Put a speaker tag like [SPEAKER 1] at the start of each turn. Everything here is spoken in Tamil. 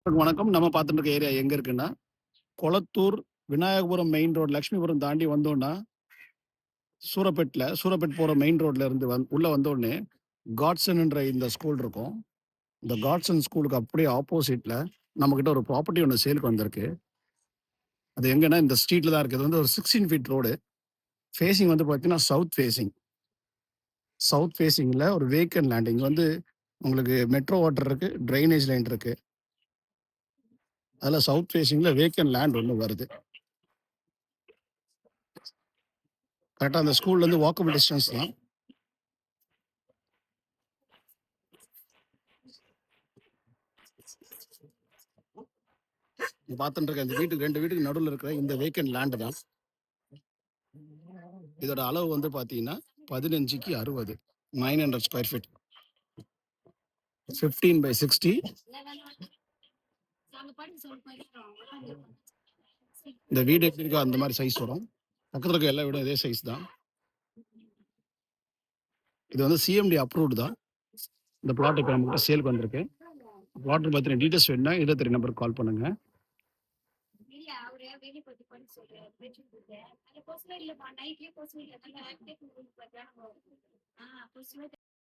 [SPEAKER 1] வணக்கம். நம்ம பார்த்துட்டு இருக்க ஏரியா எங்க இருக்குன்னா, கொளத்தூர், விநாயகபுரம் மெயின் ரோட், லட்சுமிபுரம் தாண்டி வந்தோம்னா, சூரப்பேட் போற மெயின் ரோட்ல இருந்து உள்ள வந்தோனே, காட்சன்ன்ற இந்த ஸ்கூல் இருக்கும். இந்த காட்சன் ஸ்கூலுக்கு அப்படியே ஆப்போசிட்ல நம்மகிட்ட ஒரு ப்ராப்பர்ட்டி ஒண்ணு சேலுக்கு வந்திருக்கு. அது எங்கன்னா இந்த ஸ்ட்ரீட்ல தான் இருக்கு. இது வந்து ஒரு 16 ஃபீட் ரோடு. ஃபேசிங் வந்து பார்த்தீங்கன்னா, சவுத் ஃபேசிங். சவுத் ஃபேசிங்ல ஒரு வேக்கன்ட் லேண்ட். இங்க வந்து உங்களுக்கு மெட்ரோ வாட்டர் இருக்கு, ட்ரைனேஜ் லைன் இருக்கு. அதுல சவுத் ஃபேசிங்ல வேக்கன்ட் லேண்ட் ஒண்ணு வருது. கரெக்ட்டா அந்த ஸ்கூல்ல இருந்து வாக்கபிள் டிஸ்டன்ஸ் தான். பார்த்துட்டு இருக்க இந்த வீட்டுக்கு 2 வீட்டுக்கு நடுவுல இருக்கிற இந்த வேக்கன்ட் லேண்ட் தான். இதோட அளவு வந்து பார்த்தீங்கன்னா, 15க்கு 60. 900 ஸ்கொயர் ஃபீட். 15/60. இந்த வீடு எப்படி இருக்கோ அந்த மாரி சைஸ் வரும். பக்கத்துல இருக்க எல்லா வீடும் இதே சைஸ் தான். இது வந்து சிஎம்டி அப்ரூவ்டு தான். இந்த பிளாட் இப்ப நம்மகிட்ட சேல்க்கு வந்திருக்கு. பிளாட் பத்தின டீடைல்ஸ் வேணும்னா இத தெரிய நம்பருக்கு கால் பண்ணுங்க.